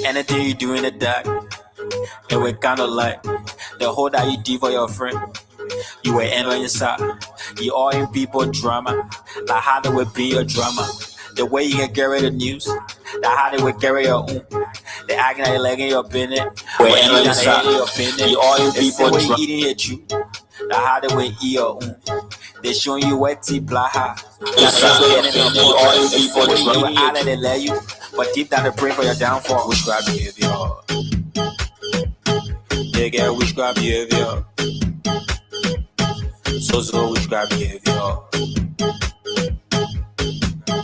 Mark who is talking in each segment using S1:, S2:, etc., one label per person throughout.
S1: Anything you do in the dark, it will kind of like the whole that you do for your friend. You will end on your side. You all in people drama, like how they will be your drama. The way you can carry the news, that how they will carry your own. They acting like they legging your business. But deep down they hating your business. You all you people when you eating hit you. The how they will eat your They showing you what Gblah. All you people they will act like they let you. But deep down they pray for your downfall. Witchcraft behavior. They get witchcraft behavior. So witchcraft behavior.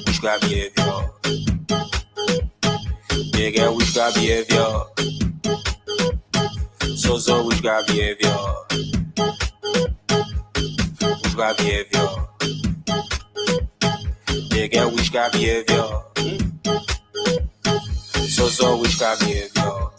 S1: Witchcraft behavior. They get witchcraft behavior. So witchcraft behavior. Witchcraft behavior. They get witchcraft behavior. So witchcraft behavior.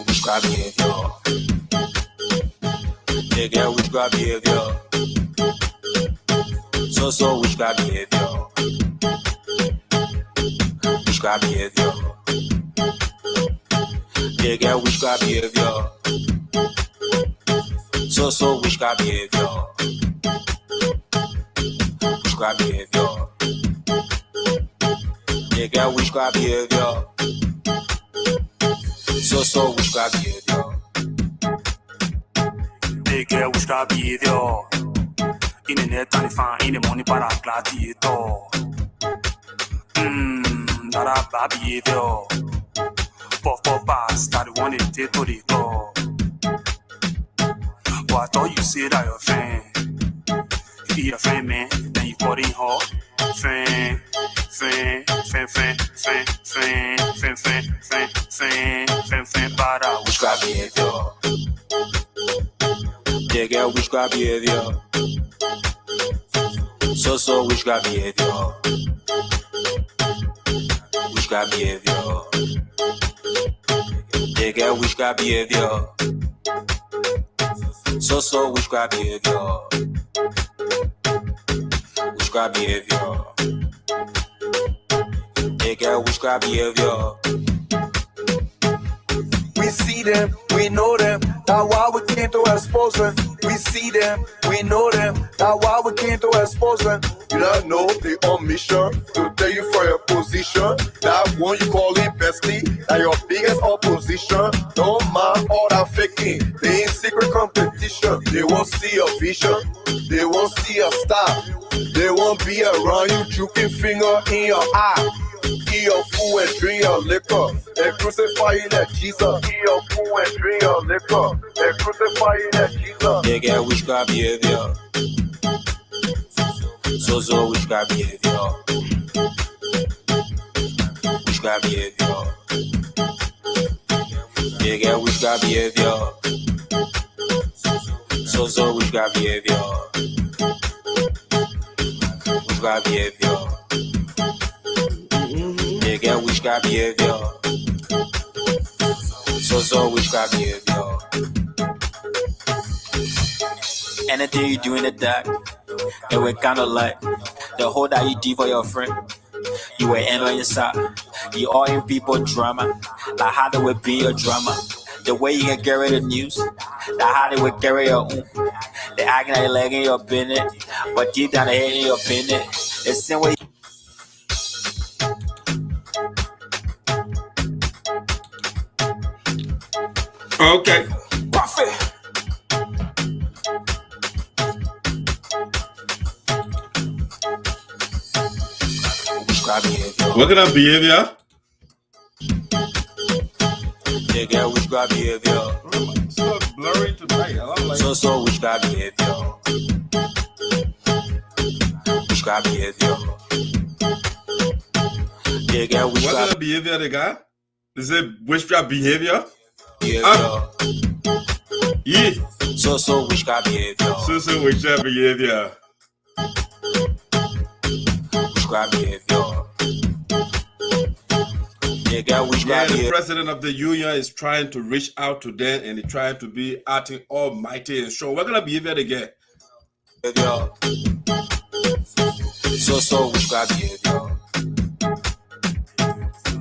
S1: Witchcraft behavior. They get witchcraft behavior. So witchcraft behavior. Witchcraft behavior. They get witchcraft behavior. So witchcraft behavior. Witchcraft behavior. They get witchcraft behavior. So witchcraft behavior. They get witchcraft behavior. In the net and find in the money para gladiator. That a bad behavior. Puff pass, that the one they take to the door. But I thought you said that your friend. If you're a friend, man, then you call him hot. Friend, para witchcraft behavior. They get witchcraft behavior. So witchcraft behavior. Witchcraft behavior. They get witchcraft behavior. So witchcraft behavior. Witchcraft behavior. They get witchcraft behavior.
S2: We see them, we know them. That's why we came to expose them. We see them, we know them. That's why we came to expose them.
S3: You don't know they on mission to tell you for your position. That one you call it bestie, that your biggest opposition. Don't mind all that faking. They in secret competition. They won't see your vision. They won't see your style. They won't be around you, juking finger in your eye. Eat your food and drink your liquor. They crucify you like Jesus. Eat your food and drink your liquor. They crucify you like Jesus.
S1: They get witchcraft behavior. So witchcraft behavior. Witchcraft behavior. They get witchcraft behavior. So witchcraft behavior. Witchcraft behavior. They get witchcraft behavior. So witchcraft behavior. Anything you do in the dark, it will kind of like the whole that you do for your friend. You will end on your side. You all in people drama. Like how they will be your drama. The way you can carry the news. Like how they will carry your own. They acting like they legging your business. But deep down they hating your business. It's the same way.
S4: Okay.
S2: Profit.
S4: What kind of behavior?
S1: They get witchcraft behavior.
S4: It's so blurry tonight. I don't like
S1: So witchcraft behavior. Witchcraft behavior. They get
S4: what kind
S1: witchcraft
S4: of behavior they got? Is it witchcraft behavior?
S1: behavior.
S4: Yeah.
S1: So witchcraft behavior.
S4: So witchcraft behavior.
S1: Witchcraft behavior.
S4: the president of the union is trying to reach out to them and he's trying to be acting almighty and strong. We're gonna be here again.
S1: So witchcraft behavior.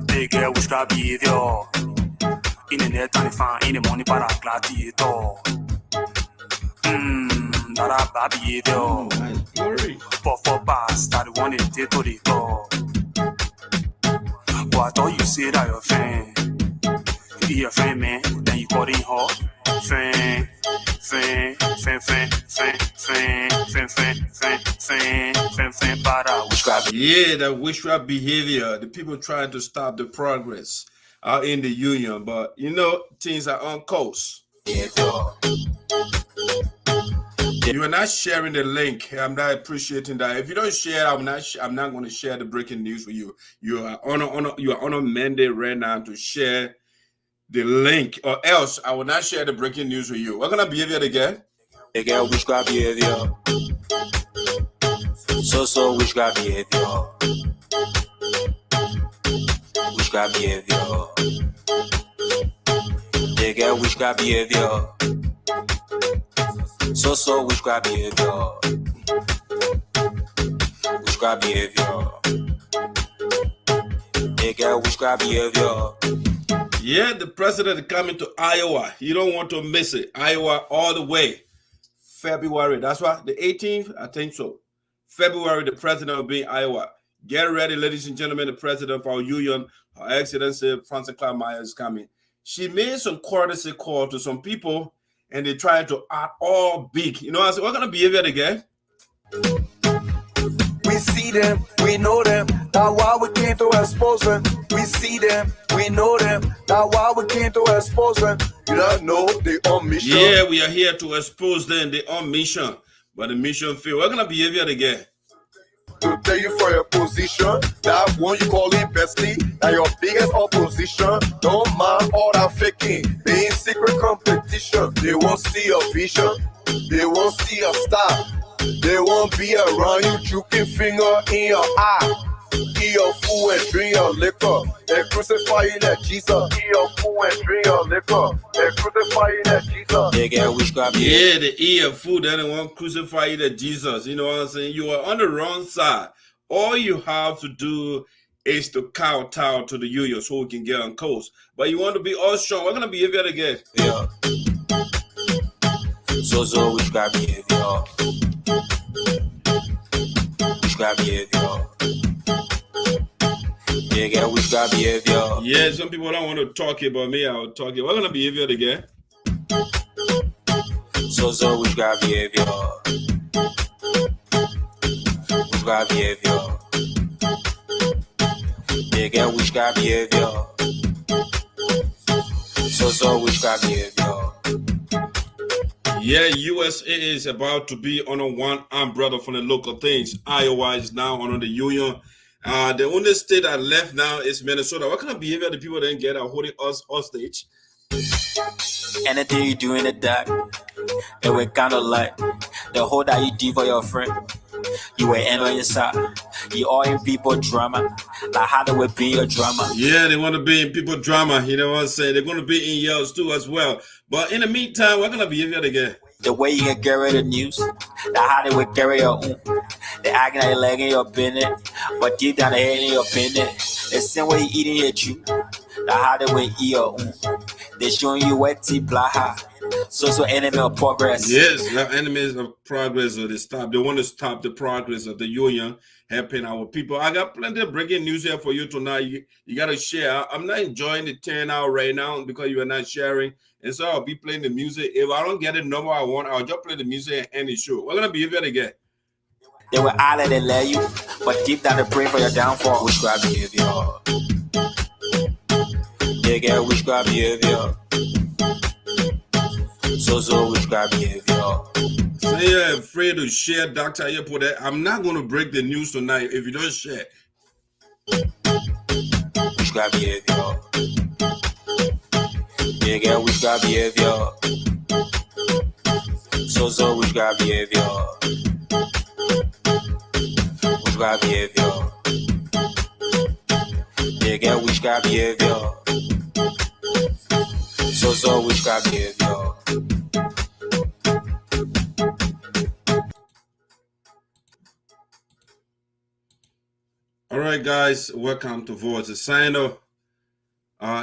S2: They get witchcraft behavior. In the net and find in the money para gladiator. That a bad behavior. For pass, that the one they take to the door. But I thought you say that your friend. If you your friend, man, then you call him hot. Friend, para witchcraft.
S4: Yeah, that witchcraft behavior. The people trying to stop the progress out in the union, but you know, things are on course. You are not sharing the link. I'm not appreciating that. If you don't share, I'm not going to share the breaking news with you. You are on a mandate right now to share the link, or else I will not share the breaking news with you. We're gonna behave it again.
S1: They get witchcraft behavior. So witchcraft behavior. Witchcraft behavior. They get witchcraft behavior. So witchcraft behavior. Witchcraft behavior. They get witchcraft behavior.
S4: Yeah, the president is coming to Iowa. You don't want to miss it. Iowa all the way. February. That's why the 18th, I think so. February, the president will be in Iowa. Get ready, ladies and gentlemen. The president of our union, Her Excellency Francess Clarke Myers, is coming. She made some courtesy call to some people, and they're trying to act all big. You know, I said, we're going to behave it again.
S2: We see them, we know them. That's why we came to expose them. We see them, we know them. That's why we came to expose them.
S3: You don't know they on mission.
S4: Yeah, we are here to expose them. They're on mission, but the mission failed. We're going to behave it again.
S3: To tell you for your position, that one you call it bestie, that your biggest opposition. Don't mind all that faking, being secret competition. They won't see your vision, they won't see your style. They won't be around you, juking finger in your eye. Eat your food and drink your liquor. They crucify you like Jesus. Eat your food and drink your liquor. They crucify you like Jesus.
S1: They get witchcraft.
S4: Yeah, they eat your food and they won't crucify you like Jesus. You know what I'm saying? You are on the wrong side. All you have to do is to kowtow to the union so we can get on coast. But you want to be all strong. We're going to behave it again.
S1: Yeah. So witchcraft behavior. Witchcraft behavior. They get witchcraft behavior.
S4: Yeah, some people don't want to talk about me. I'll talk it. We're going to behave it again.
S1: So witchcraft behavior. Witchcraft behavior. They get witchcraft behavior. So witchcraft behavior.
S4: Yeah, USAA is about to be under one umbrella for the local things. Iowa is now under the union. The only state that left now is Minnesota. What kind of behavior the people then get are holding us hostage?
S1: Anything you do in the dark, it will kind of like the whole that you do for your friend. You will end on your side. You all in people drama. Like how they will be in your drama.
S4: Yeah, they want to be in people drama. You know what I'm saying? They're going to be in yours too as well. But in the meantime, we're going to behave it again.
S1: The way you can carry the news, the how they will carry your own. They acting like leg in your business, but deep down they ain't in your business. The same way you eating your juice, the how they will eat your own. They showing you what Gblah. So enemy of progress.
S4: Yes, the enemies of progress, or they want to stop the progress of the union, helping our people. I got plenty of breaking news here for you tonight. You got to share. I'm not enjoying the turnout right now because you are not sharing. And so I'll be playing the music. If I don't get the number I want, I'll just play the music and end the show. We're going to be here again.
S1: They will holler they let you, but deep down they pray for your downfall. Witchcraft behavior. They get witchcraft behavior. So witchcraft behavior.
S4: Say you're afraid to share, Dr. Ayepo. I'm not going to break the news tonight if you don't share.
S1: Witchcraft behavior. They get witchcraft behavior. So witchcraft behavior. Witchcraft behavior. They get witchcraft behavior. So witchcraft behavior.
S4: All right, guys, welcome to Voice of Sinoe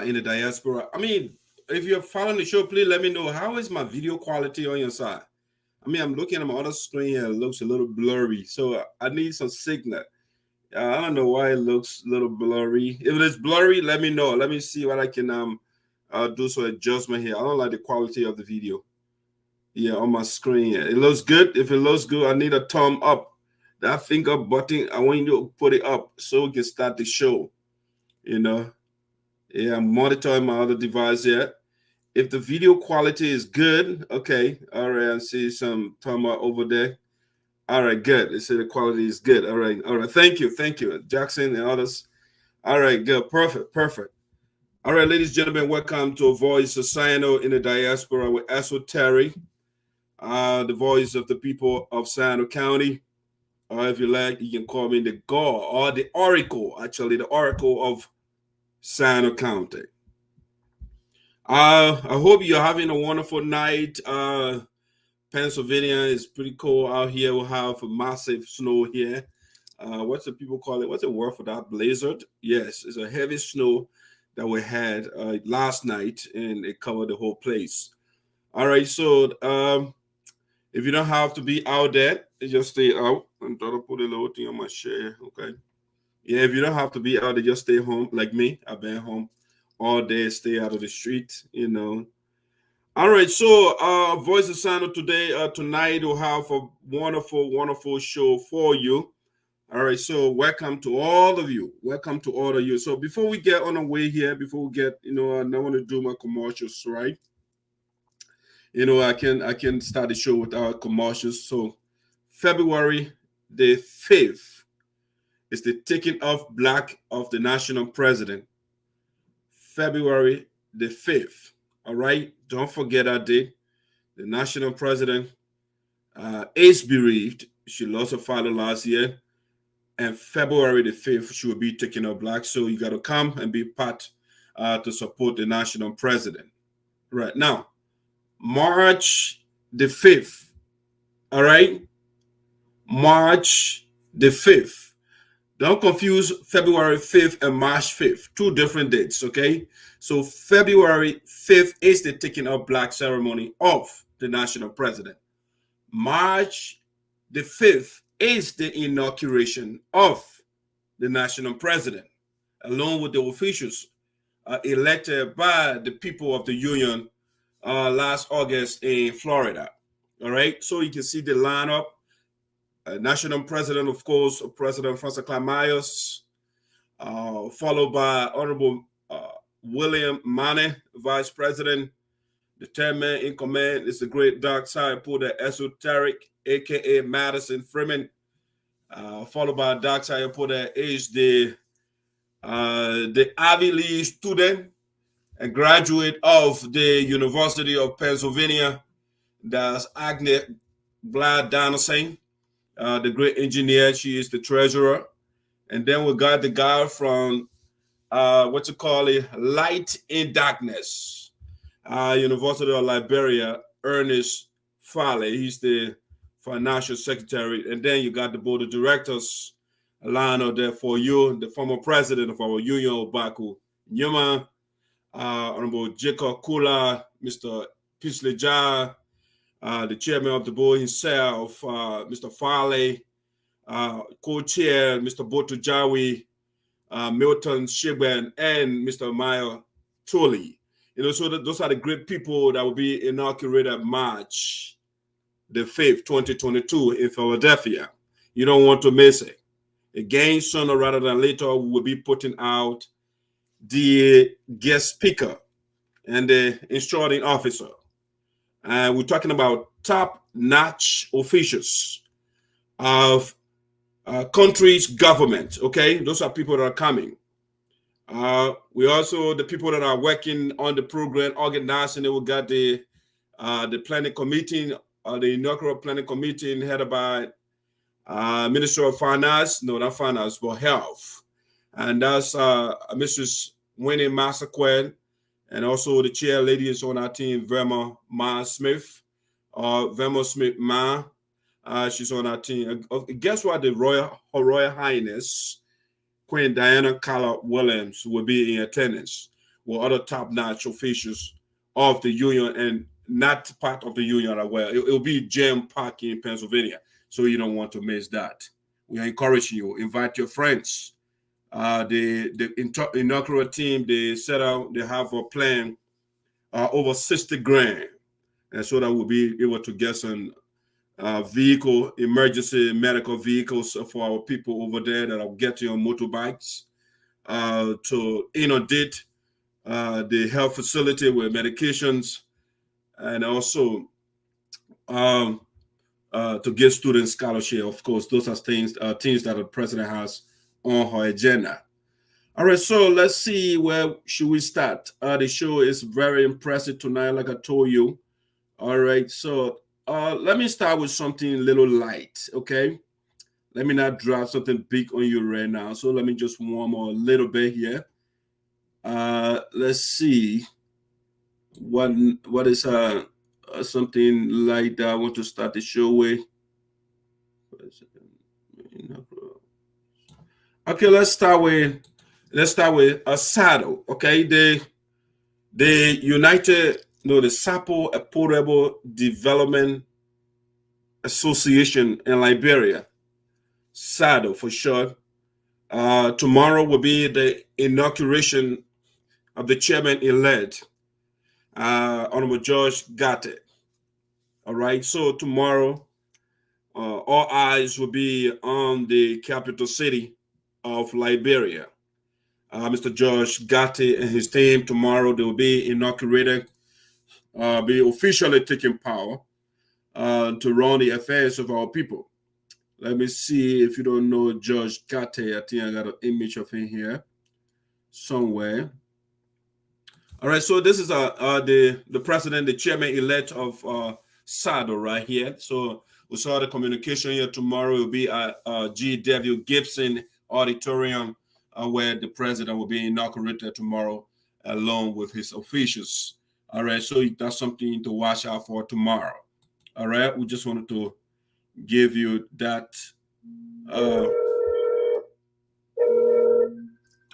S4: in the diaspora. I mean, if you're following the show, please let me know, how is my video quality on your side? I mean, I'm looking at my other screen here, it looks a little blurry, so I need some signal. I don't know why it looks a little blurry. If it's blurry, let me know. Let me see what I can do some adjustment here. I don't like the quality of the video. Yeah, on my screen. It looks good. If it looks good, I need a thumb up. That finger button, I want you to put it up so we can start the show. You know, yeah, I'm monitoring my other device here. If the video quality is good, okay. All right, I see some thumb up over there. All right, good. They say the quality is good. All right. Thank you, Jackson and others. All right, good, perfect. All right, ladies and gentlemen, welcome to Voice of Sinoe in the Diaspora with ESOTERIC, the voice of the people of Sinoe County. Or if you like, you can call me the God or the Oracle, actually, the Oracle of Sinoe County. I hope you're having a wonderful night. Pennsylvania is pretty cold out here. We'll have a massive snow here. What's the people call it? What's the word for that? Blizzard? Yes, it's a heavy snow that we had last night, and it covered the whole place. All right, so if you don't have to be out there, just stay out. I'm trying to put a little thing on my share, okay? Yeah, if you don't have to be out there, just stay home. Like me, I've been home all day, stay out of the street, you know. All right, so Voice of Sinoe today, tonight we'll have a wonderful show for you. All right, so welcome to all of you. Welcome to all of you. So before we get on our way here, before we get, I don't want to do my commercials, right? I can start the show with our commercials. So February the 5th is the taking off black of the national president. February the 5th. All right, don't forget that date. The national president is bereaved. She lost her father last year. And February the 5th, she will be taking off black. So you got to come and be part to support the national president. Right now, March the 5th. All right, March the 5th. Don't confuse February 5th and March 5th. Two different dates, okay? So February 5th is the taking of black ceremony of the national president. March the 5th is the inauguration of the national president, along with the officials elected by the people of the union last August in Florida. All right, so you can see the lineup. National president, of course, President Francess Clarke Myers, followed by Honorable William Mane, Vice President. The 10-man in command is the great dark side puller ESOTERIC, aka Madison Freeman. Followed by dark side puller is the Ivy League student and graduate of the University of Pennsylvania. That's Gblah Donaldson. The great engineer, she is the treasurer. And then we got the guy from Light in Darkness, University of Liberia, Ernest Fale. He's the financial secretary. And then you got the board of directors line up there for you, the former president of our union, Obaku Nyuma, Honorable Jacob Kula, Mr. Pisleja, the chairman of the board himself, Mr. Farley, co-chair, Mr. Boto Jawi, Milton Shigben, and Mr. Maya Tully. So those are the great people that will be inaugurated March the 5th, 2022 in Philadelphia. You don't want to miss it. Again, sooner rather than later, we will be putting out the guest speaker and the instructing officer. We're talking about top-notch officials of country's government, okay? Those are people that are coming. We also, the people that are working on the program, organizing it, we got the planning committee, the inaugural planning committee headed by Minister of Finance, no, not Finance, but Health. And that's Mrs. Winnie Massaquet, and also the chair lady is on our team, Verma Ma Smith, Verma Smith Ma. She's on our team. Guess what? Her Royal Highness Queen Diana Carla Williams will be in attendance with other top-notch officials of the union and not part of the union as well. It will be Jam Park in Pennsylvania, so you don't want to miss that. We are encouraging you. Invite your friends. The inaugural team, they have a plan over 60 grand, and so that we'll be able to get some emergency medical vehicles for our people over there that are getting on motorbikes to inundate the health facility with medications, and also to give students scholarship. Of course, those are things that the president has on her agenda. All right, so let's see, where should we start? The show is very impressive tonight, like I told you. All right, so let me start with something a little light, okay? Let me not drop something big on you right now. So let me just warm up a little bit here. Let's see what is something like that I want to start the show with. Okay, let's start with a saddle. Okay, the United, the Sapo Affordable Development Association in Liberia, SADO for short. Tomorrow will be the inauguration of the chairman-elect, Honorable George Garteh. All right, so tomorrow, all eyes will be on the capital city of Liberia. Mr. George Garteh and his team, tomorrow they will be inaugurated, be officially taking power to run the affairs of our people. Let me see if you don't know George Garteh. I think I got an image of him here somewhere. All right, so this is the president, the chairman-elect of SADO right here. So we saw the communication here. Tomorrow will be at G.W. Gibson Auditorium, where the president will be inaugurated tomorrow along with his officials. All right, so that's something to watch out for tomorrow. All right, we just wanted to give you that. Damn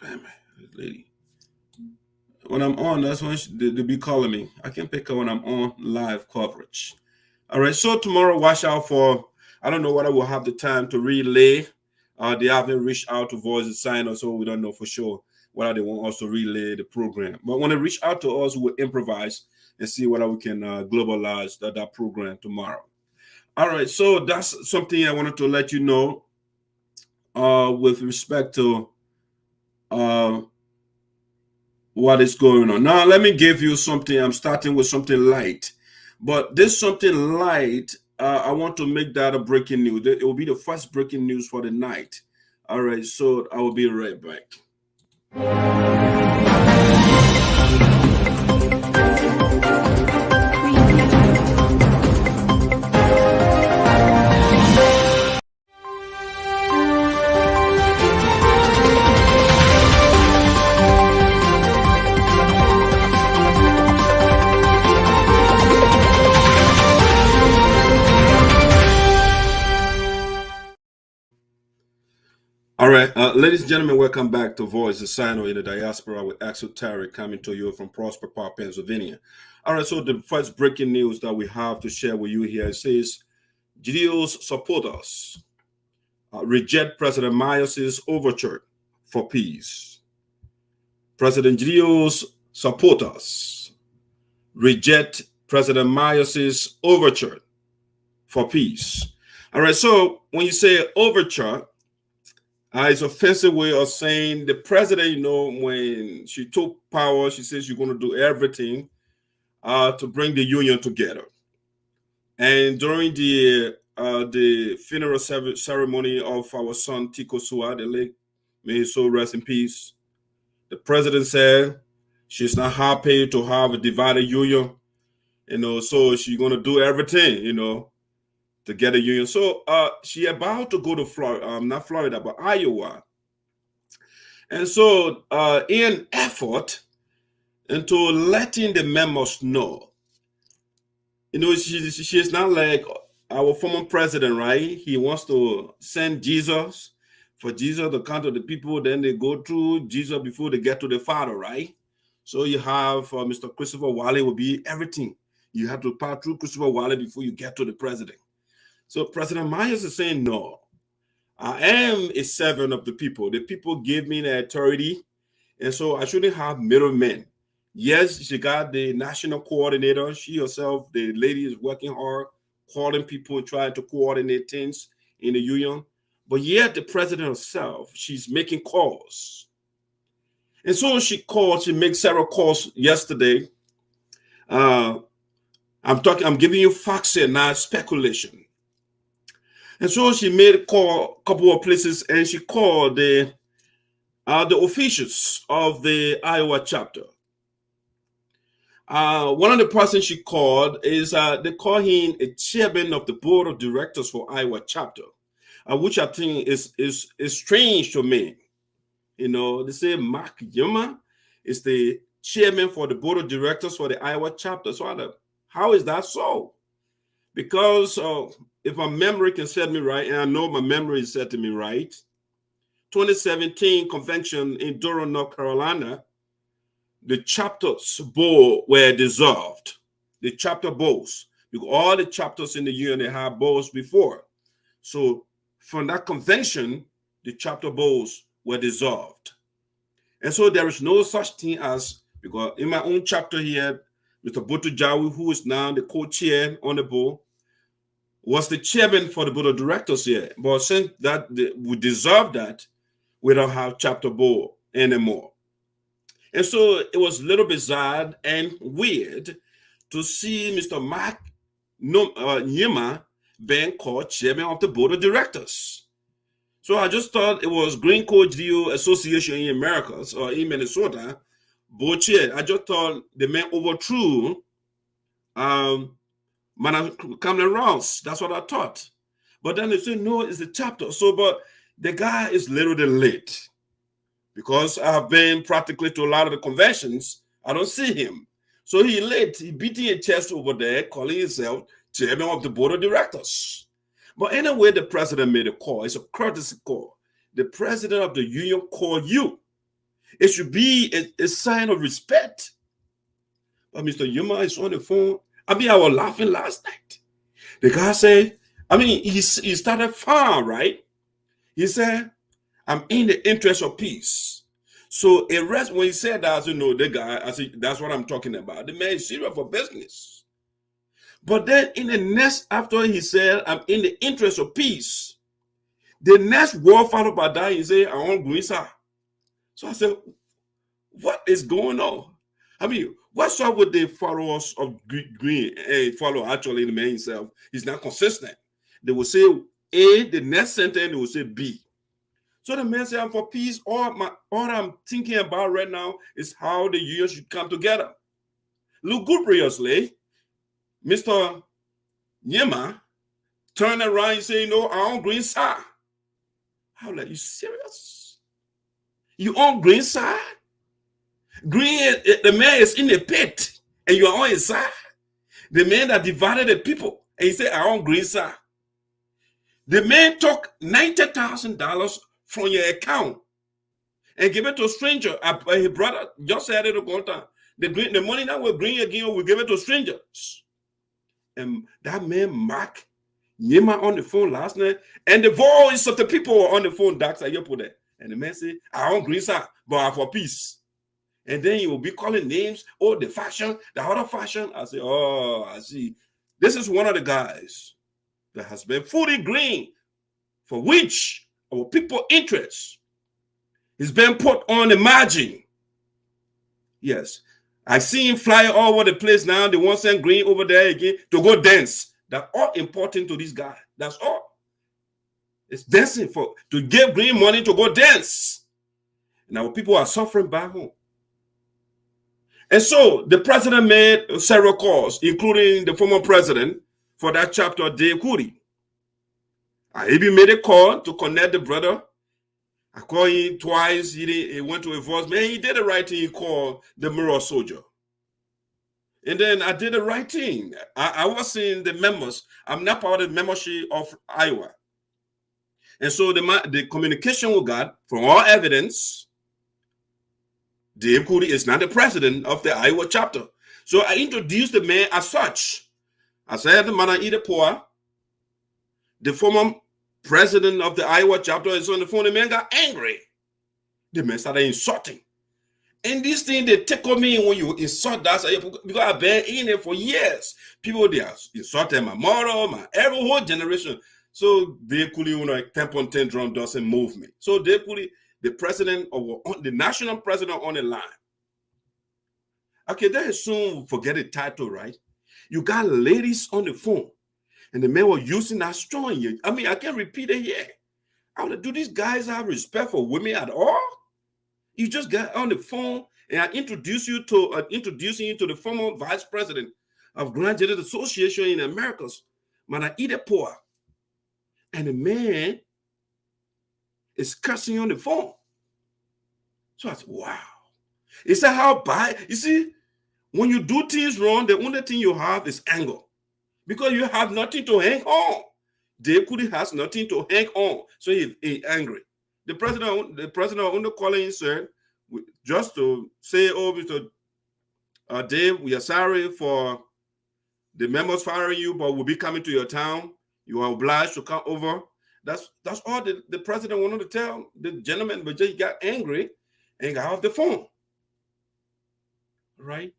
S4: it, lady. When I'm on, that's when they'll be calling me. I can pick up when I'm on live coverage. All right, so tomorrow, watch out for, I don't know whether we'll have the time to relay. They haven't reached out to Voice of Sinoe, so we don't know for sure whether they want us to relay the program. But when they reach out to us, we'll improvise and see whether we can globalize that program tomorrow. All right, so that's something I wanted to let you know with respect to what is going on. Now, let me give you something. I'm starting with something light. But this something light, I want to make that a breaking news. It will be the first breaking news for the night. All right, so I will be right back. All right, ladies and gentlemen, welcome back to Voice of Sinoe in the Diaspora with ESOTERIC, coming to you from Prosper Park, Pennsylvania. All right, so the first breaking news that we have to share with you here says, Gedeo's supporters reject President Myers' overture for peace. President Gedeo's supporters reject President Myers' overture for peace. All right, so when you say overture, it's an offensive way of saying the president, when she took power, she says she's going to do everything to bring the union together. And during the funeral ceremony of our son, Tiko Suah, the late, may his soul rest in peace, the president said she's not happy to have a divided union, so she's going to do everything, to get a union. So she about to go to Florida, not Florida, but Iowa. And so in an effort into letting the members know, she's not like our former president, right? He wants to send Jesus, for Jesus to come to the people, then they go through Jesus before they get to the Father, right? So you have Mr. Christopher Wiley will be everything. You have to pass through Christopher Wiley before you get to the president. So President Myers is saying, no, I am a servant of the people. The people gave me the authority, and so I shouldn't have middlemen. Yes, she got the national coordinator. She herself, the lady, is working hard, calling people, trying to coordinate things in the union. But yet the president herself, she's making calls. And so she made several calls yesterday. I'm giving you facts here, not speculation. And so she made a call a couple of places, and she called the officials of the Iowa chapter. One of the persons she called is, they call him a chairman of the board of directors for Iowa chapter, which I think is strange to me. You know, they say Mark Yuma is the chairman for the board of directors for the Iowa chapter. So how is that so? Because if my memory can set me right, and I know my memory is setting me right, 2017 convention in Durham, North Carolina, the chapters board were dissolved. The chapter boards, because all the chapters in the union, they had boards before. So from that convention, the chapter boards were dissolved. And so there is no such thing as, because in my own chapter here, Mr. Botu Jawi, who is now the co-chair on the board, was the chairman for the board of directors here. But since that we dissolved that, we don't have chapter board anymore. And so it was a little bizarre and weird to see Mr. Mark Yima being called chairman of the board of directors. So I just thought it was Green Coat Geo Association in Americas or in Minnesota, board chair. I just thought the man overthrew Kamala Rouse. That's what I thought. But then they said, no, it's the chapter. So, but the guy is literally late. Because I have been practically to a lot of the conventions, I don't see him. So he late. He beating a chest over there, calling himself chairman of the board of directors. But anyway, the president made a call. It's a courtesy call. The president of the union called you. It should be a sign of respect. But Mr. Yuma is on the phone. I was laughing last night. The guy said, he started far, right? He said, I'm in the interest of peace. So when he said that, the guy, I said, that's what I'm talking about. The man is serious for business. But then in the next, after he said, I'm in the interest of peace, the next word followed by that, he said, I want green, sir. So I said, what is going on? What's up with the followers of green? Follow, actually, the man himself, he's not consistent. They will say A, the next sentence, they will say B. So the man said, I'm for peace. All I'm thinking about right now is how the union should come together. Lugubriously, Mr. Yima turned around and said, I own green, sir. I was like, you serious? You own green, sir? Green, the man is in the pit, and you are on his side. The man that divided the people, and he said, I own green, sir. The man took $90,000 from your account and give it to a stranger. His brother just said it a good time. The money that we're bringing again, we give it to strangers. And that man, Mark Yima, on the phone last night, and the voice of the people were on the phone, and the man said, I don't green, sir, but I'm for peace. And then he will be calling names, the faction, the other faction. I say, I see. This is one of the guys that has been fully green, for which our people interest is being put on the margin. Yes. I see him fly all over the place now. They want to send green over there again to go dance. That's all important to this guy. That's all. It's dancing to give green money to go dance. And our people are suffering back home. And so the president made several calls, including the former president for that chapter, Dave Coody. I even made a call to connect the brother. I called him twice. He went to a voice. Man, he did the right thing. He called the mirror soldier. And then I did the right thing. I was in the members. I'm not part of the membership of Iowa. And so the communication we got from all evidence, Dave Cooley is not the president of the Iowa chapter. So I introduced the man as such. I said, Madam Idepoa, the former president of the Iowa chapter, is on the phone. The man got angry. The man started insulting. And this thing, they tickle me when you insult that, because I've been in it for years. People, they are insulting my mother, every whole generation. So Dave Cooley, 10.10 drum doesn't move me. So Dave Cooley, the president, or the national president on the line. Okay, then soon forget the title, right? You got ladies on the phone, and the men were using that strong. I mean, I can't repeat it here. Do these guys have respect for women at all? You just got on the phone, and I introducing you to the former vice president of Graduate Association in Americas, Madam Idepoa, and the man is cursing on the phone. So I said, wow. He said, how bad? You see, when you do things wrong, the only thing you have is anger, because you have nothing to hang on. Dave Cooley has nothing to hang on, so he's angry. The president on the calling said, just to say, Mr. Dave, we are sorry for the members firing you, but we'll be coming to your town. You are obliged to come over. That's all the president wanted to tell the gentleman, but just got angry and got off the phone. Right?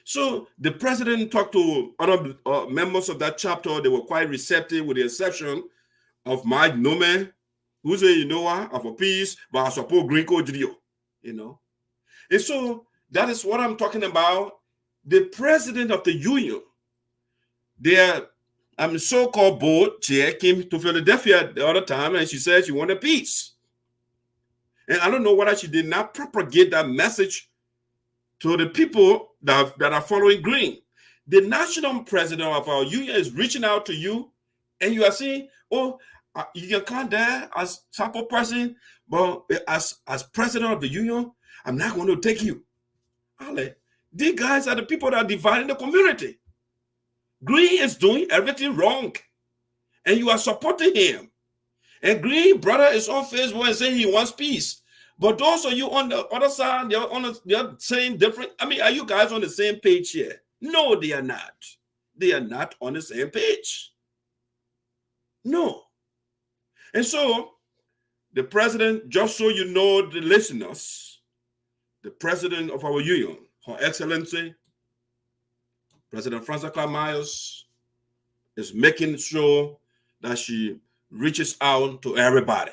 S4: So the president talked to other members of that chapter. They were quite receptive, with the exception of Mike Nome, who said, of a peace, but I support Green Code Gedeo, And so that is what I'm talking about. The president of the union, so-called board chair, came to Philadelphia the other time, and she said she wanted peace. And I don't know whether she did not propagate that message to the people that are following Green. The national president of our union is reaching out to you, and you are saying, you can come there as sample person, but as president of the union, I'm not going to take you. These guys are the people that are dividing the community. Green is doing everything wrong, and you are supporting him. And Green brother is on Facebook and saying he wants peace. But those of you on the other side, they're saying different. I mean, are you guys on the same page here? No, they are not. They are not on the same page. No. And so, the president, just so you know, the listeners, the president of our union, Her Excellency, President Francess Clarke Myers, is making sure that she reaches out to everybody.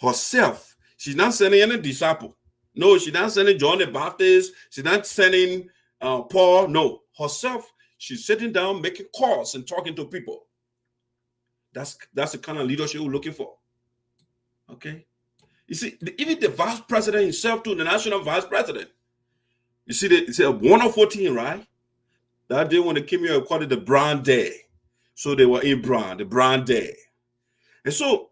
S4: Herself, she's not sending any disciple. No, she's not sending John the Baptist. She's not sending Paul. No, herself, she's sitting down, making calls and talking to people. That's the kind of leadership we're looking for. Okay? You see, even the vice president himself, too, the national vice president. You see, it's a wonderful thing, right? That day when they came here, we called it the Brown Day. So they were in Brown, the Brown Day. And so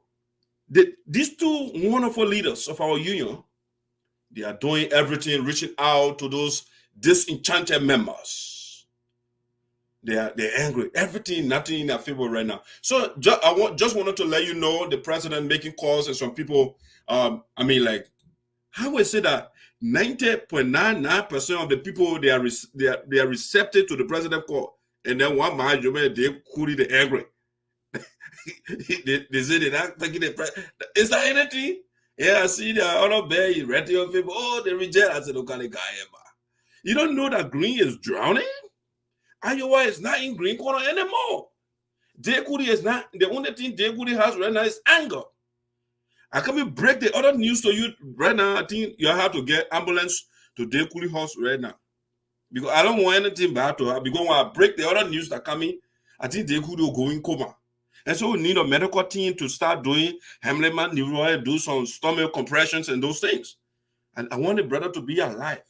S4: these two wonderful leaders of our union, they are doing everything, reaching out to those disenchanted members. They're angry. Everything, nothing in their favor right now. So just wanted to let you know, the president making calls, and some people, how would I say that 90.99% of the people, they are receptive to the president call. And then one man, they could be angry. they say they're not taking the president. Is that anything? Yeah, I see the other bear, read your people. Oh, they reject. I said, okay, guy. You don't know that Green is drowning? Iowa is not in green corner anymore. Dave Cooley is not. The only thing Dave Cooley has right now is anger. I can't break the other news to you right now. I think you have to get ambulance to Dave Cooley house right now, because I don't want anything bad to happen. Because when I break the other news that coming, I think Dave Cooley will go in coma. And so we need a medical team to start doing Hamleman, Leroy, do some stomach compressions and those things. And I want the brother to be alive,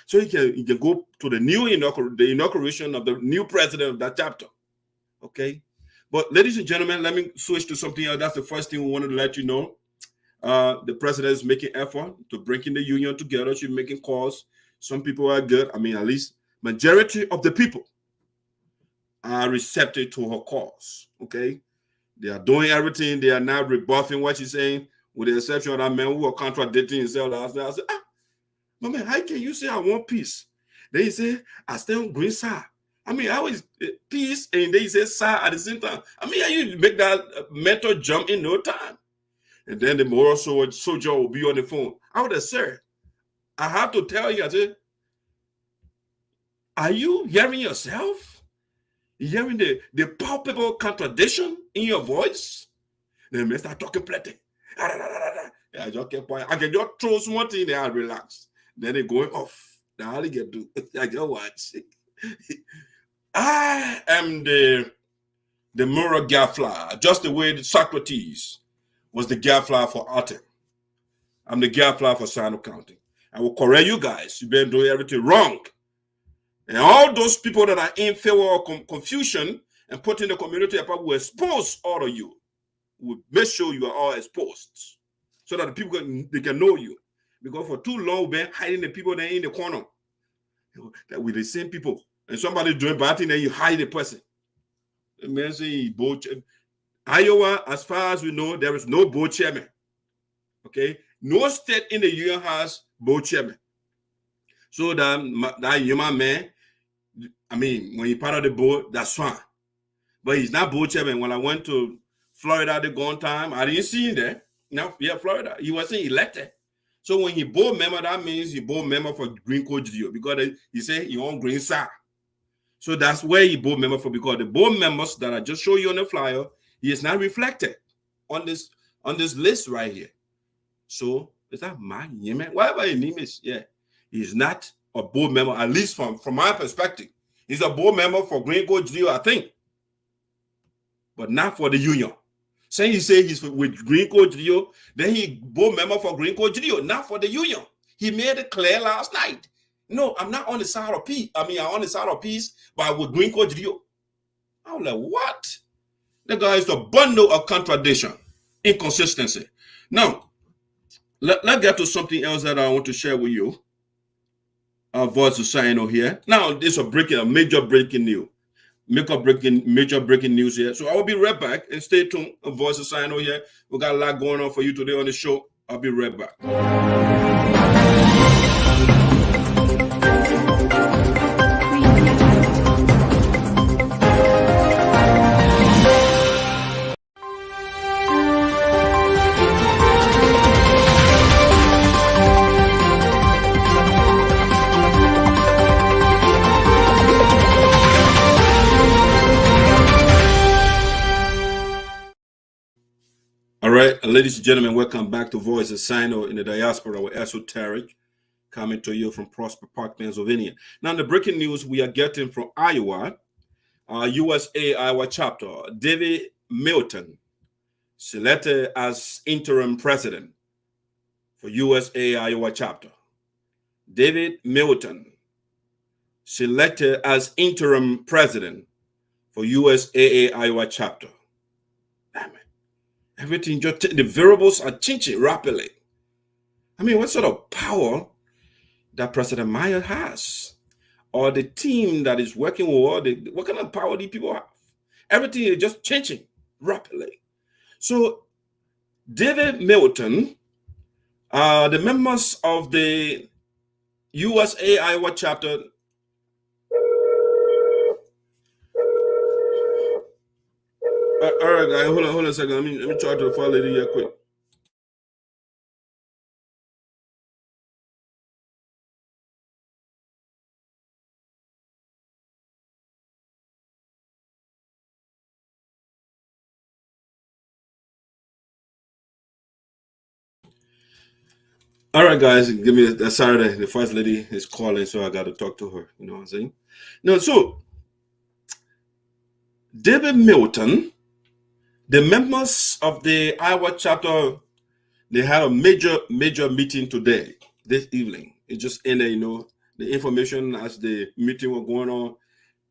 S4: so he can go to the inauguration of the new president of that chapter. Okay? But ladies and gentlemen, let me switch to something else. That's the first thing we wanted to let you know. The president is making effort to bring the union together. She's making calls. Some people are good. I mean, at least majority of the people are receptive to her cause. Okay, they are doing everything. They are not rebuffing what she's saying, with the exception of that man who are contradicting himself last night. I said, my man, how can you say I want peace? Then he say, I stand on green side. I mean, I always peace, and then he says side at the same time. I mean, you make that mental jump in no time. And then the moral soldier will be on the phone. I would have said, I have to tell you, I said, are you hearing yourself? You hearing the palpable contradiction in your voice? Then they start talking plenty. I just kept quiet. I can just throw something there and relax. Then they going off. Now all they get do, I just watch. I am the moral gadfly, just the way that Socrates was the gadfly for Athens. I'm the gadfly for Sinoe County. I will correct you guys. You've been doing everything wrong. And all those people that are in favor of confusion and putting the community apart will expose all of you. Will make sure you are all exposed so that the people they can know you. Because for too long, we've been hiding the people that are in the corner. That with the same people. And somebody doing bad thing, then you hide the person. Man say Iowa, as far as we know, there is no board chairman. Okay? No state in the union has board chairman. So that human man, I mean, when he part of the board, that's fine. But he's not board chairman. When I went to Florida the gone time, I didn't see him there. No, yeah, Florida. He wasn't elected. So when he board member, that means he board member for Green Code Gedeo, because he said he on green side. So that's where he board member for, because the board members that I just showed you on the flyer, he is not reflected on this list right here. So is that my name? Whatever his name is, yeah. He's not a board member, at least from my perspective. He's a board member for Green Code Gedeo, I think, but not for the union. Saying he say he's with Green Code Gedeo, then he board member for Green Code Gedeo, not for the union. He made it clear last night. No, I'm not on the side of peace. I mean, I'm on the side of peace, but with Green Code Gedeo. I was like, what? The guy is a bundle of contradiction, inconsistency. Now, let's get to something else that I want to share with you. Our voice is Sinoe here. Now, this is a major breaking news. Major breaking news here. So I will be right back, and stay tuned. A voice of Sinoe here. We got a lot going on for you today on the show. I'll be right back. All right, ladies and gentlemen, welcome back to Voice of Sinoe in the Diaspora with ESOTERIC, coming to you from Prosper Park, Pennsylvania. Now, the breaking news we are getting from Iowa, USAA Iowa Chapter, David Milton, selected as interim president for USAA Iowa Chapter. David Milton, selected as interim president for USAA Iowa Chapter. Damn it. Everything, just the variables are changing rapidly. I mean, what sort of power that President Myers has, or the team that is working with, what kind of power do people have? Everything is just changing rapidly. So, David Milton, the members of the USAA Iowa Chapter, all right, guys, hold on a second. Let me try to follow lady here quick. All right, guys, give me a Saturday. The first lady is calling, so I got to talk to her. You know what I'm saying? No, so David Milton, the members of the Iowa chapter, they had a major meeting today, this evening. It just ended, you know, the information as the meeting was going on,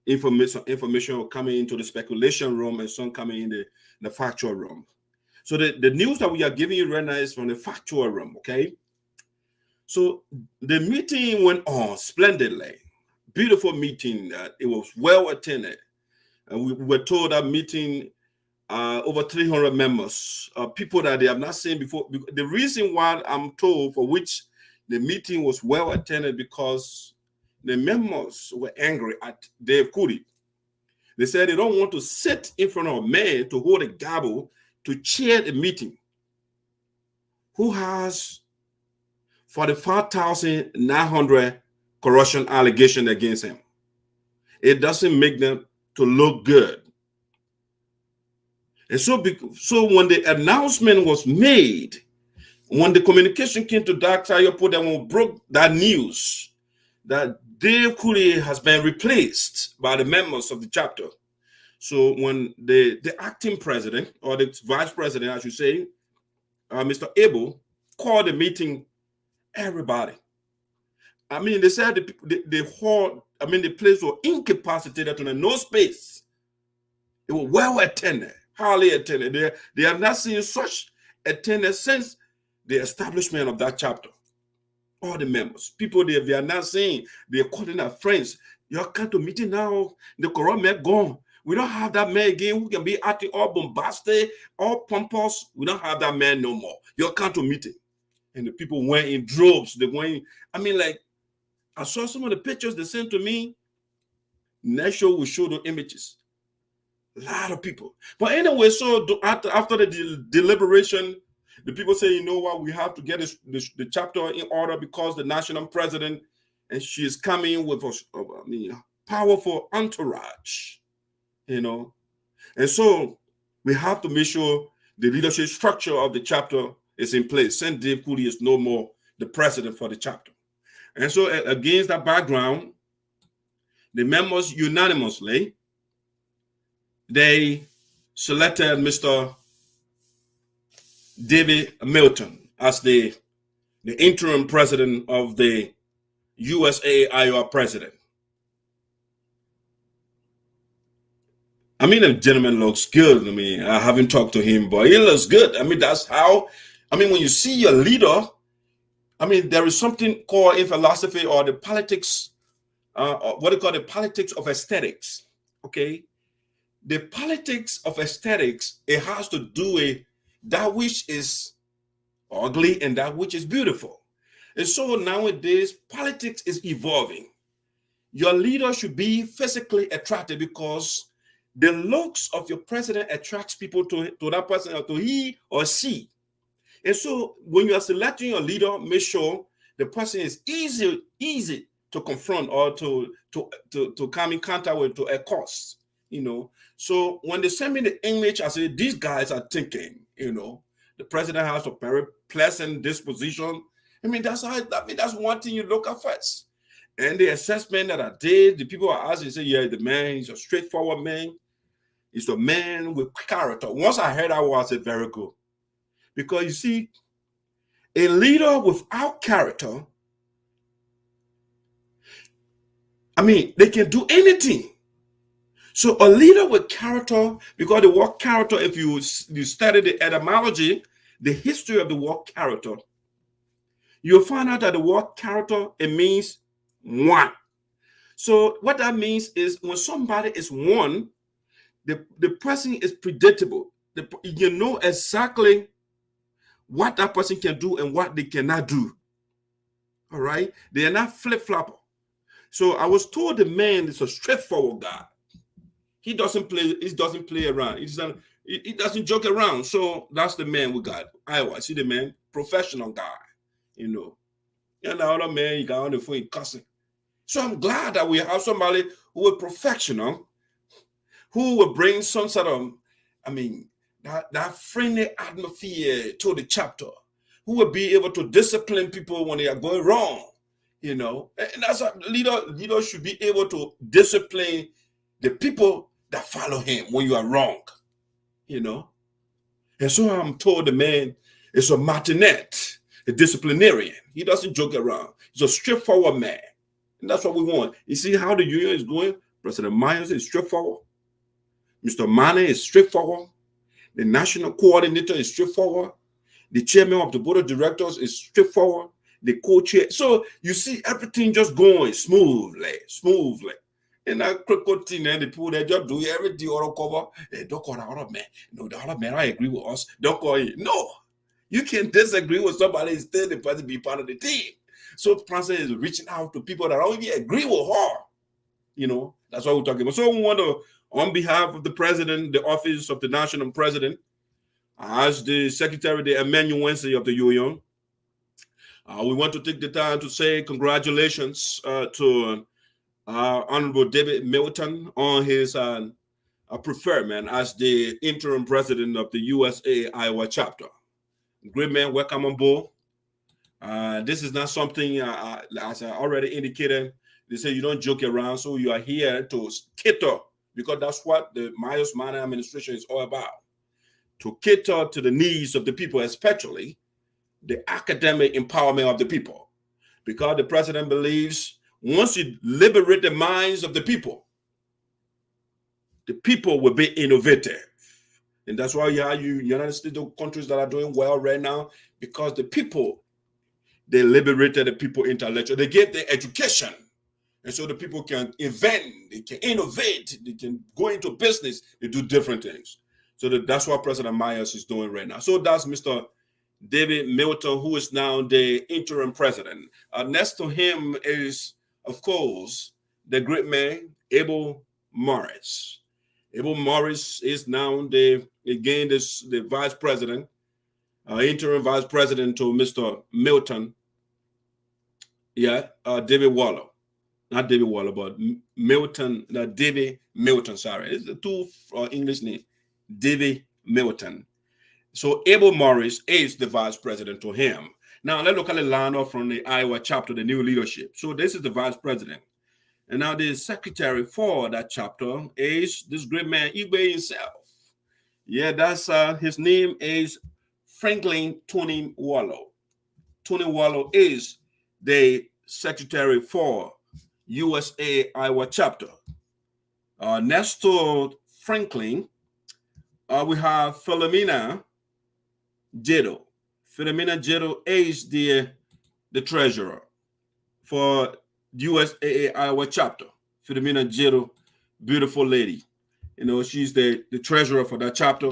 S4: information coming into the speculation room and some coming in the factual room. So the news that we are giving you right now is from the factual room, okay? So the meeting went on splendidly. Beautiful meeting. It was well attended. And we were told that meeting over 300 members, people that they have not seen before. The reason why I'm told for which the meeting was well attended, because the members were angry at Dave Cooley. They said they don't want to sit in front of a man to hold a gavel to chair the meeting who has 45,900 corruption allegations against him. It doesn't make them to look good. And so when the announcement was made, when the communication came to Dr. Put and broke that news that Dave Cooley has been replaced by the members of the chapter. So when the acting president, or the vice president, I should say, Mr. Abel, called the meeting, everybody. I mean, they said the hall, I mean, the place was incapacitated to no space. It was well attended, highly attended. They have not seen such attendance since the establishment of that chapter. All the members, people they are not saying, they're calling their friends. You come to meeting now, the corrupt man gone. We don't have that man again who can be acting all bombastic, all pompous. We don't have that man no more. You come to meeting. And the people went in droves. They went, I mean, like, I saw some of the pictures they sent to me. Next show will show the images. A lot of people. But anyway, so after the deliberation, the people say, you know what, we have to get the chapter in order because the national president, and she is coming with a powerful entourage, you know. And so we have to make sure the leadership structure of the chapter is in place. Since Dave Cooley is no more the president for the chapter. And so against that background, the members unanimously, they selected Mr. David Milton as the interim president of the USAA Iowa president. I mean, the gentleman looks good. I mean, I haven't talked to him, but he looks good. I mean, that's how, I mean, when you see your leader, I mean, there is something called in philosophy or the politics, what they call the politics of aesthetics, okay? The politics of aesthetics, it has to do with that which is ugly and that which is beautiful. And so nowadays, politics is evolving. Your leader should be physically attractive because the looks of your president attracts people to that person, or to he or she. And so when you are selecting your leader, make sure the person is easy to confront or to come in contact with, to accost, you know. So when they send me the image, I say, these guys are thinking, you know, the president has a very pleasant disposition. I mean, that's one thing you look at first. And the assessment that I did, the people are asking, say, yeah, the man, he's a straightforward man. He's a man with character. Once I heard that word, I said, very good. Because you see, a leader without character, I mean, they can do anything. So a leader with character, because the word character, if you study the etymology, the history of the word character, you'll find out that the word character, it means one. So what that means is when somebody is one, the person is predictable. You know exactly what that person can do and what they cannot do. All right? They are not flip-flopper. So I was told the man is a straightforward guy. He doesn't play around. He doesn't joke around. So that's the man we got. Iowa. See the man, professional guy, you know. And the other man, he got on the phone cussing. So I'm glad that we have somebody who is professional, who will bring some sort of, I mean, that friendly atmosphere to the chapter, who will be able to discipline people when they are going wrong, you know. And that's a leader should be able to discipline the people that follow him when you are wrong, you know. And so I'm told the man is a martinet, a disciplinarian. He doesn't joke around. He's a straightforward man. And that's what we want. You see how the union is going? President Myers is straightforward. Mr. Mane is straightforward. The national coordinator is straightforward. The chairman of the board of directors is straightforward. The co-chair. So you see everything just going smoothly. And that critical thing, and the people that just do everything all cover. Don't call the other man. No, the other man, I agree with us. Don't call it. No. You can disagree with somebody and still the person be part of the team. So Francess is reaching out to people that don't even agree with her. You know, that's what we're talking about. So we want to, on behalf of the president, the office of the national president, as the secretary, the amanuensis of the union, we want to take the time to say congratulations to Honorable David Milton on his preferment as the interim president of the USAA Iowa Chapter. Great man, welcome on board. This is not something, as I already indicated, they say you don't joke around, so you are here to cater, because that's what the Myers Minor administration is all about, to cater to the needs of the people, especially the academic empowerment of the people. Because the president believes once you liberate the minds of the people will be innovative. And that's why you have United States countries that are doing well right now, because the people, they liberated the people intellectually. They gave them education. And so the people can invent, they can innovate, they can go into business, they do different things. So that's what President Myers is doing right now. So that's Mr. David Milton, who is now the interim president. Next to him is, of course, the great man, Abel Morris. Abel Morris is now the vice president, interim vice president to Mr. Milton. David Waller. Not David Waller, but Milton, David Milton, sorry. It's the two English names, David Milton. So Abel Morris is the vice president to him. Now let's look at the lineup from the Iowa chapter, the new leadership. So this is the vice president. And now the secretary for that chapter is this great man, Igbe himself. Yeah, that's his name is Franklin Tony Wallow. Tony Wallow is the secretary for USAA Iowa Chapter. Next to Franklin, we have Philomena Gedeo. Philomena Gedeo is the treasurer for USAA Iowa Chapter. Philomena Gedeo, beautiful lady. You know, she's the treasurer for that chapter.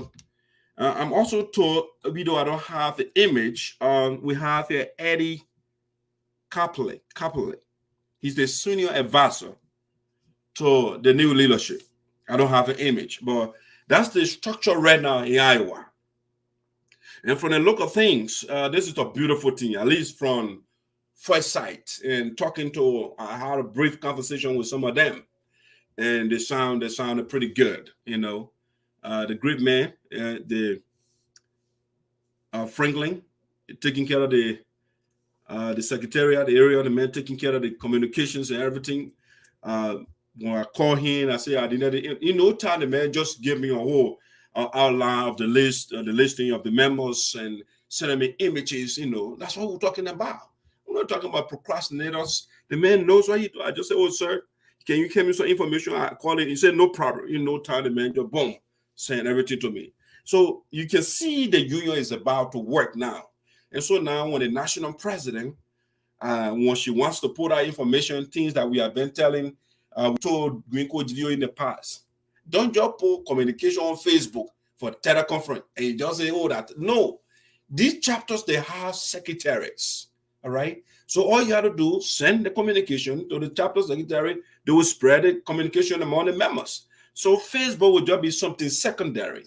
S4: I'm also told, though I don't have the image, we have here Eddie Copley. He's the senior advisor to the new leadership. I don't have an image, but that's the structure right now in Iowa. And from the look of things, this is a beautiful thing, at least from first sight. And talking to, I had a brief conversation with some of them, and they sounded pretty good. You know, the great man, the Franklin, taking care of the secretariat, the area, the man taking care of the communications and everything. When I call him, I say, I didn't, time the man just gave me a whole outline of the list, the listing of the members, and sending me images. You know, that's what we're talking about. We're not talking about procrastinators. The man knows what he do. I just say, oh, sir, can you give me some information? I call it. He said, no problem. Time the man just boom, send everything to me. So you can see the union is about to work now. And so now when the national president, when she wants to put out information, things that we have been telling, we told Gedeo in the past, don't just put communication on Facebook for teleconference and you just say, oh, that. No, these chapters, they have secretaries, all right? So all you have to do, send the communication to the chapter secretary. They will spread the communication among the members. So Facebook will just be something secondary,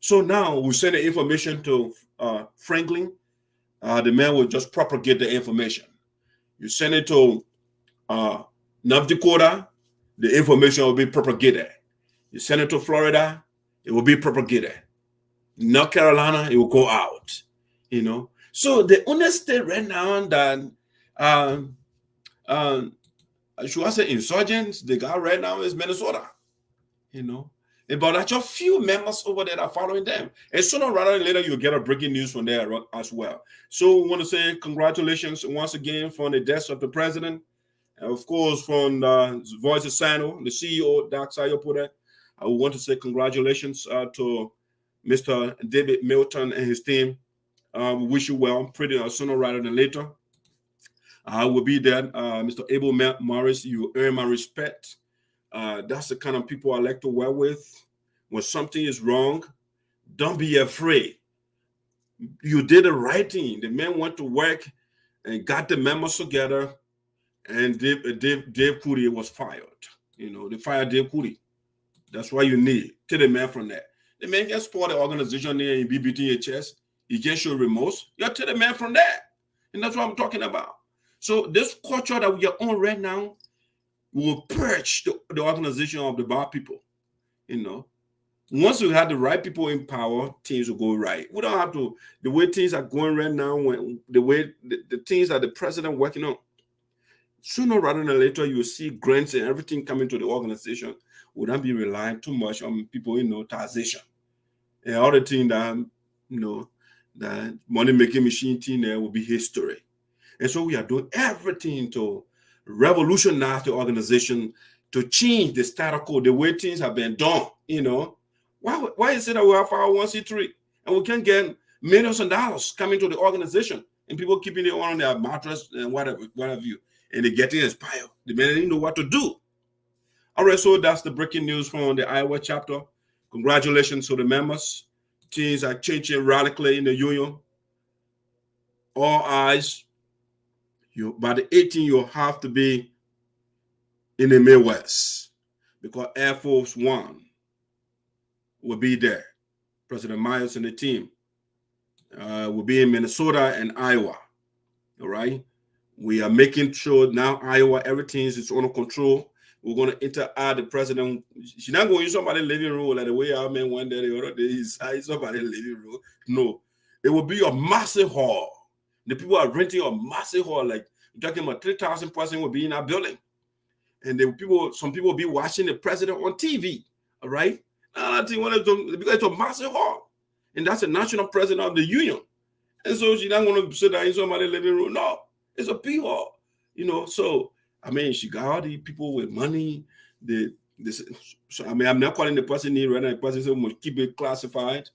S4: So now we send the information to Franklin. The man will just propagate the information. You send it to North Dakota, the information will be propagated. You send it to Florida, it will be propagated. North Carolina, it will go out. So the only state right now that should I say insurgents they got right now is Minnesota. But that's just few members over there that are following them. And sooner rather than later, you'll get a breaking news from there as well. So we want to say congratulations once again from the desk of the president. And of course, from the voice of Sinoe, the CEO, Dr. Sayopura. I want to say congratulations to Mr. David Milton and his team. We wish you well. Pretty sooner rather than later. I will be there. Mr. Abel Morris, you earn my respect. That's the kind of people I like to work with. When something is wrong, don't be afraid. You did the right thing. The man went to work and got the memos together, and Dave Cooley was fired. They fired Dave Cooley. That's why you need. Take the man from that. The man can support the organization there and be beating your chest. He can show remorse. You take the man from that. And that's what I'm talking about. So this culture that we are on right now will purge the organization of the bad people. Once we have the right people in power, things will go right. We don't have to, the way things are going right now, the way the things that the president working on, sooner rather than later, you will see grants and everything coming to the organization. We don't be relying too much on people, taxation. And all the things that, that money-making machine thing there will be history. And so we are doing everything to revolutionize the organization, to change the status quo, the way things have been done, Why is it that we have 501c3 and we can get millions of dollars coming to the organization and people keeping it on their mattress and whatever you, and they getting inspired. They didn't know what to do. All right, so that's the breaking news from the Iowa chapter. Congratulations to the members. Things are changing radically in the union. All eyes. By the 18th, you'll have to be in the Midwest because Air Force One will be there. President Myers and the team will be in Minnesota and Iowa. All right. We are making sure now Iowa, everything is under control. We're going to interact the president. She's not going to use somebody's living room like the way our man one day, the other day, he's somebody's living room. No, it will be a massive hall. The people are renting a massive hall, like you're talking about 3,000 persons will be in our building. And some people will be watching the president on TV. All right. Because it's a massive hall. And that's the national president of the union. And so she's not going to sit down in somebody's living room. No, it's a big hall. So she got all these people with money. I'm not calling the person here right now. The person said we must keep it classified.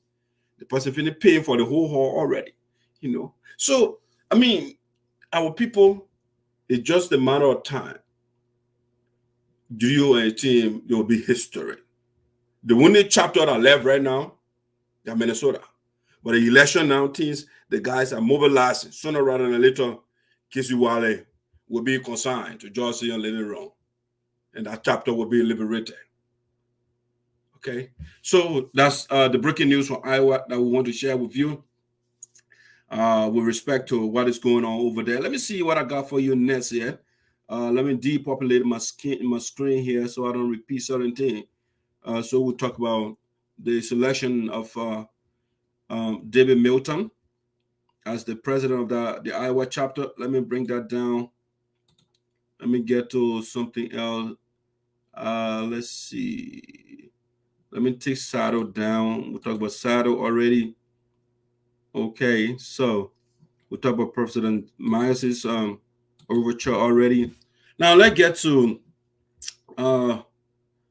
S4: The person finished paying for the whole hall already. So our people, it's just a matter of time. Gedeo and team, there will be history. The only chapter that left right now, they're Minnesota. But the election now, the guys are mobilizing. Sooner rather than later, Kisiwale will be consigned to Georgia and living room. And that chapter will be liberated. Okay? So that's the breaking news from Iowa that we want to share with you with respect to what is going on over there. Let me see what I got for you next here. Let me depopulate my screen here so I don't repeat certain things. So we'll talk about the selection of David Milton as the president of the Iowa chapter. Let me bring that down. Let me get to something else. Let's see. Let me take Saddle down. We'll talk about Saddle already. Okay, so we'll talk about President Myers' overture already. Now let's get to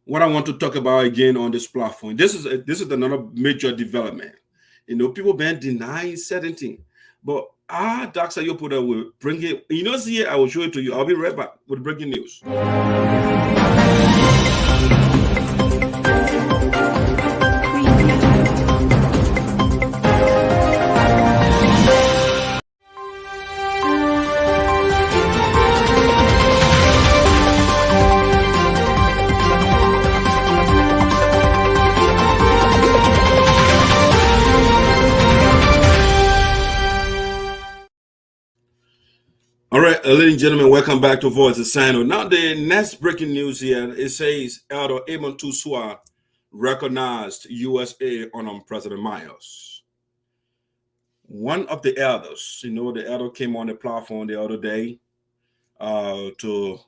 S4: what I want to talk about again on this platform. This is another major development. People been denying certain things, but Dr. Yopoda will bring it. See, I will show it to you. I'll be right back with breaking news. All right, ladies and gentlemen, welcome back to Voice of Sinoe. Now, the next breaking news here, it says Elder Amos Suah recognized USAA on President Myers. One of the elders, the elder came on the platform the other day to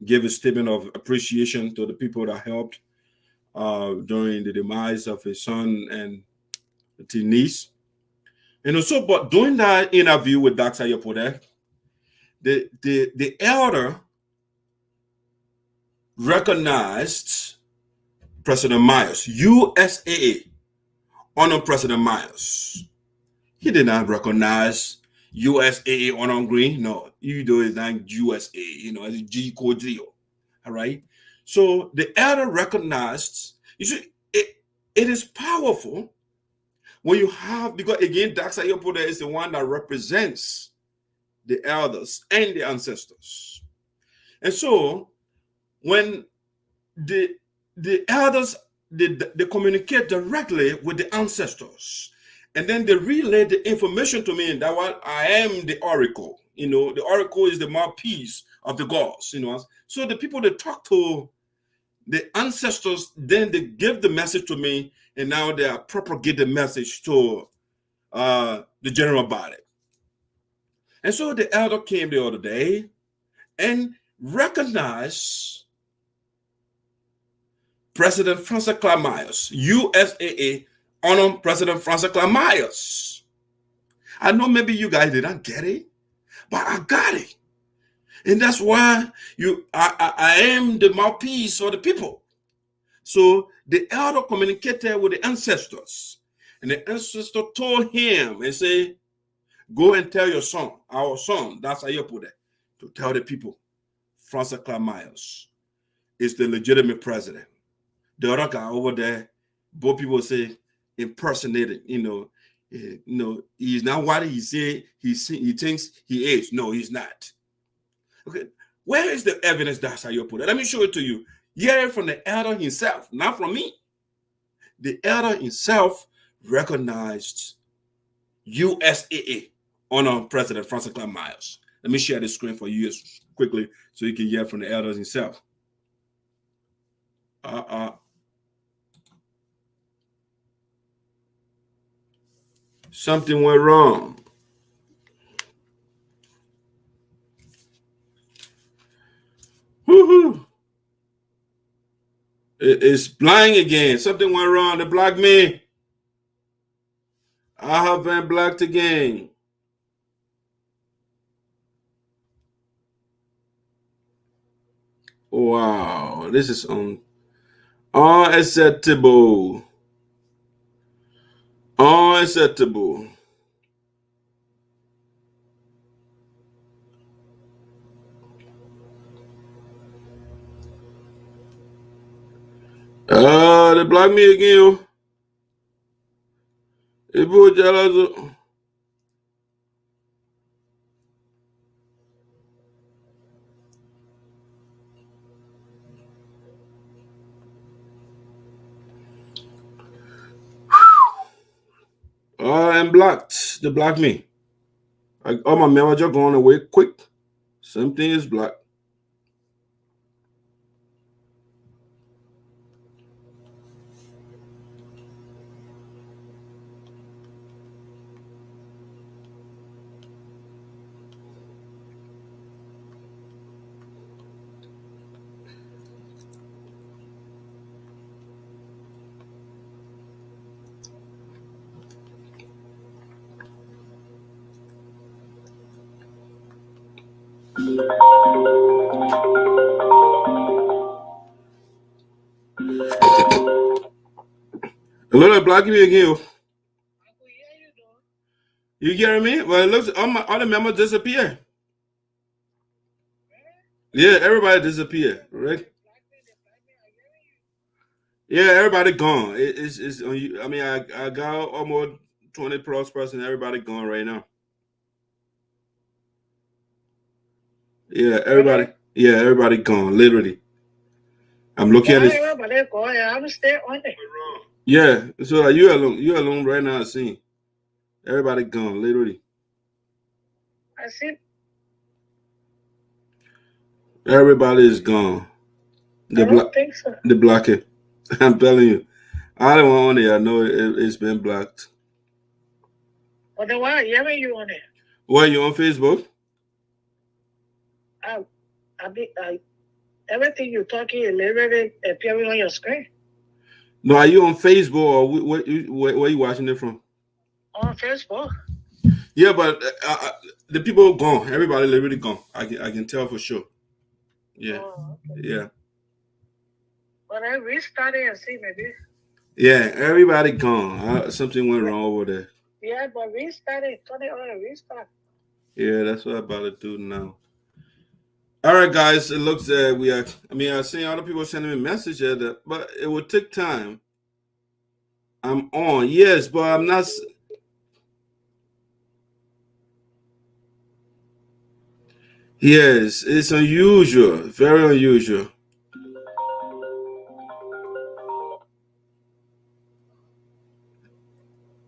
S4: give a statement of appreciation to the people that helped during the demise of his son and his niece. But during that interview with Dr. Yopoda, the elder recognized President Myers, USAA, honor President Myers. He did not recognize USAA honor green. No, you do is not USAA, it's G code deal. All right. So the elder recognized, you see, it is powerful when you have, because again, Dr. Yopoda is the one that represents the elders and the ancestors. And so when the elders, they communicate directly with the ancestors, and then they relay the information to me that while I am the oracle, the oracle is the mouthpiece of the gods, So the people that talk to the ancestors, then they give the message to me, and now they propagate the message to the general body. And so the elder came the other day and recognized President Francess Clarke Myers, USAA honor President Francess Clarke Myers. I know maybe you guys didn't get it, but I got it. And that's why I am the mouthpiece for the people. So the elder communicated with the ancestors, and the ancestor told him and say, go and tell your son, our son, that's how you put it, to tell the people, Francess Clarke Myers is the legitimate president. The other guy over there, both people say impersonated, he's not what he say he thinks he is. No, he's not. Okay, where is the evidence that's how you put it? Let me show it to you. Hear it from the elder himself, not from me. The elder himself recognized USAA honor President Francess Clarke Myers. Let me share the screen for you quickly so you can hear from the elders himself. Something went wrong. Woohoo! It's blind again. Something went wrong. They blocked me. I have been blocked again. Wow, this is unacceptable. Unacceptable. They blocked me again. I'm blocked. They blocked me. All my messages are going away quick. Something is blocked. Hello, they're blocking me again. You hearing me? Well, it looks all the members disappear. Yeah, everybody disappear, right? Yeah, everybody gone. It's on you. I mean, I got almost 20 plus person. Everybody gone right now. Yeah, everybody. Yeah, everybody gone. Literally. I'm looking at it.
S5: I'm still on it.
S4: Yeah, so you alone. You alone right now. Seeing everybody gone. Literally.
S5: I see.
S4: Everybody is gone.
S5: I don't think so.
S4: The blocking. I'm telling you. I don't want on it. I know it's been blocked.
S5: But then why are you on it?
S4: Why you on Facebook?
S5: Everything you're talking is literally appearing on your screen.
S4: No, are you on Facebook or where are you watching it from?
S5: On Facebook.
S4: Yeah, but the people are gone. Everybody literally gone. I can tell for sure. Yeah.
S5: Oh, okay.
S4: Yeah.
S5: But I restarted and see maybe.
S4: Yeah, everybody gone. Something went wrong over there.
S5: Yeah, but we started. Turn it on. We start.
S4: Yeah, that's what I'm about to do now. All right, guys. It looks we are. I mean, I've seen other people sending me messages, but it will take time. I'm on, yes, but I'm not. Yes, it's unusual, very unusual.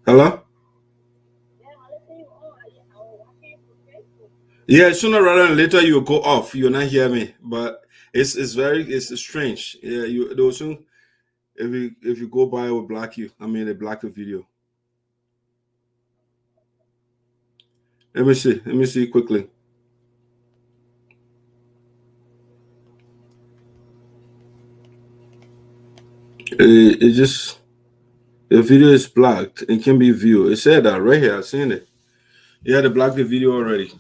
S4: Hello? Yeah, sooner rather than later you will go off. You'll not hear me, but it's strange. Yeah, they'll soon if you go by, it will block you. I mean, they block the video. Let me see. Let me see quickly. It just the video is blocked and can be viewed. It said that right here. I've seen it. Yeah, they blocked the video already.